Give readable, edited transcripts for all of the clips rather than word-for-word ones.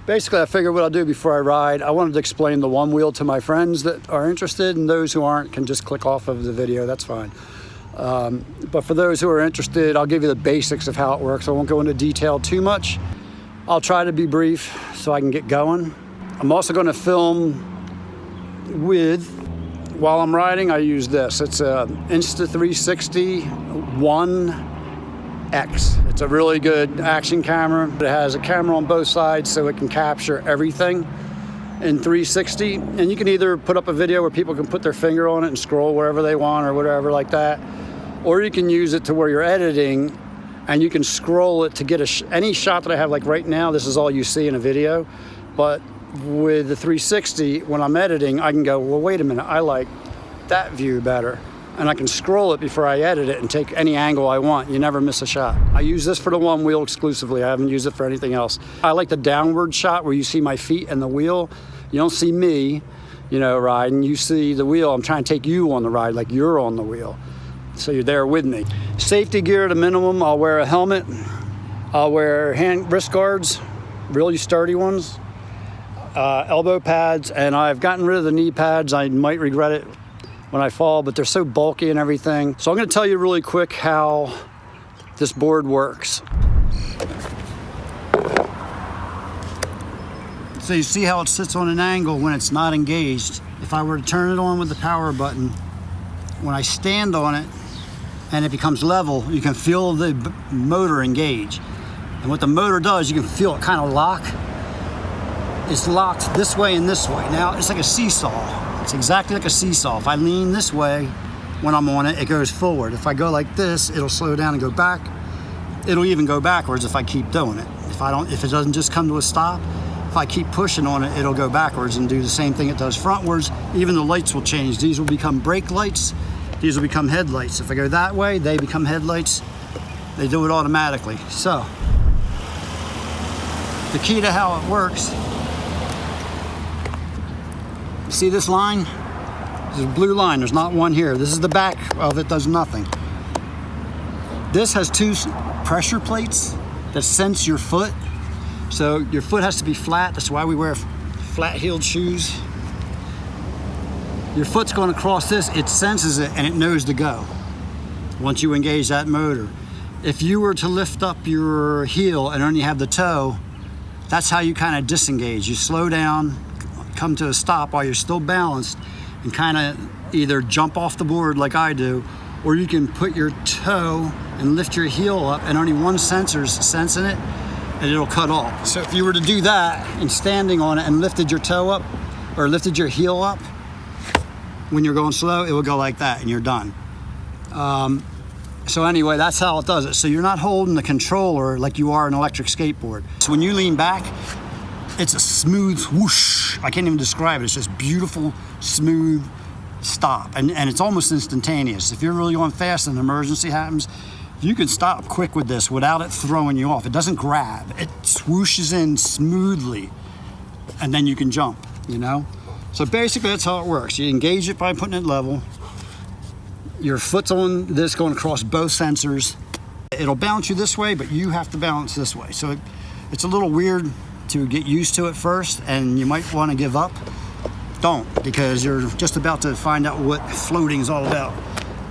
Basically, I figured what I'll do before I ride, I wanted to explain the Onewheel to my friends that are interested, and those who aren't can just click off of the video, that's fine. But for those who are interested, I'll give you the basics of how it works. I won't go into detail too much. I'll try to be brief so I can get going. I'm also going to film while I'm riding, I use this. It's a Insta360 1X. It's a really good action camera. It has a camera on both sides so it can capture everything in 360. And you can either put up a video where people can put their finger on it and scroll wherever they want or whatever like that. Or you can use it to where you're editing and you can scroll it to get any shot that I have. Like right now, this is all you see in a video. But with the 360, when I'm editing, I can go, well, wait a minute, I like that view better. And I can scroll it before I edit it and take any angle I want. You never miss a shot. I use this for the Onewheel exclusively. I haven't used it for anything else. I like the downward shot where you see my feet and the wheel. You don't see me, riding. You see the wheel. I'm trying to take you on the ride like you're on the wheel. So you're there with me. Safety gear at a minimum. I'll wear a helmet. I'll wear wrist guards, really sturdy ones. Elbow pads, and I've gotten rid of the knee pads. I might regret it when I fall, but they're so bulky and everything. So I'm going to tell you really quick how this board works. So you see how it sits on an angle when it's not engaged. If I were to turn it on with the power button, when I stand on it and it becomes level, you can feel the motor engage. And what the motor does, you can feel it kind of lock. It's locked this way and this way. Now, it's like a seesaw. It's exactly like a seesaw. If I lean this way when I'm on it, it goes forward. If I go like this, it'll slow down and go back. It'll even go backwards if I keep doing it. If it doesn't just come to a stop, if I keep pushing on it, it'll go backwards and do the same thing it does frontwards. Even the lights will change. These will become brake lights. These will become headlights. If I go that way, they become headlights. They do it automatically. So, the key to how it works, see this line? There's a blue line, there's not one here. This is the back of it, does nothing. This has two pressure plates that sense your foot. So your foot has to be flat. That's why we wear flat-heeled shoes. Your foot's going to cross this, it senses it and it knows to go once you engage that motor. If you were to lift up your heel and only have the toe, that's how you kind of disengage. You slow down, come to a stop while you're still balanced and kind of either jump off the board like I do, or you can put your toe and lift your heel up and only one sensor's sensing it and it'll cut off. So if you were to do that and standing on it and lifted your toe up or lifted your heel up when you're going slow, it will go like that and you're done. So anyway, that's how it does it. So you're not holding the controller like you are an electric skateboard. So when you lean back, it's a smooth whoosh. I can't even describe it. It's just beautiful, smooth stop. And it's almost instantaneous. If you're really going fast and an emergency happens, you can stop quick with this without it throwing you off. It doesn't grab. It swooshes in smoothly. And then you can jump, So basically that's how it works. You engage it by putting it level. Your foot's on this going across both sensors. It'll bounce you this way, but you have to balance this way. So it's a little weird to get used to it first, and you might want to give up. Don't, because you're just about to find out what floating is all about.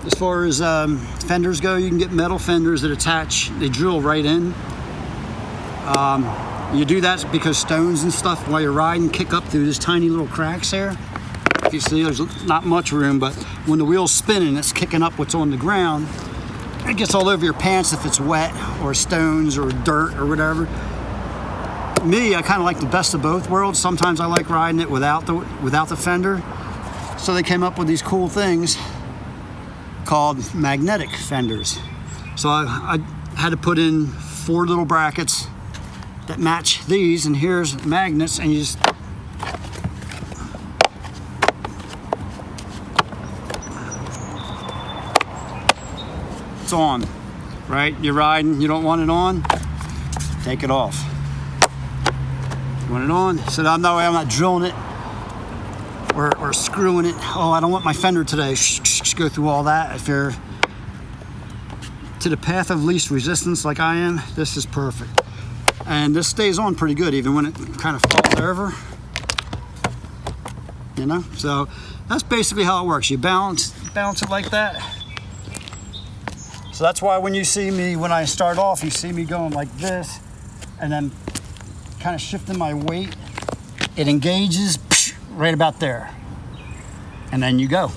As far as fenders go, you can get metal fenders that attach, they drill right in. You do that because stones and stuff while you're riding kick up through this tiny little cracks there. If you see, there's not much room, but when the wheel's spinning, it's kicking up what's on the ground. It gets all over your pants if it's wet or stones or dirt or whatever. Me, I kind of like the best of both worlds. Sometimes I like riding it without the fender. So they came up with these cool things called magnetic fenders. So I had to put in 4 little brackets that match these, and here's magnets, and you just it's on, right? You're riding, you don't want it on, take it off. You want it on, so that way I'm not drilling it or screwing it. Oh, I don't want my fender today. Go through all that. If you're to the path of least resistance like I am, this is perfect. And this stays on pretty good even when it kind of falls over, you know. So that's basically how it works. You balance it like that. So that's why when you see me, when I start off, you see me going like this and then kind of shifting my weight. It engages right about there, and then you go.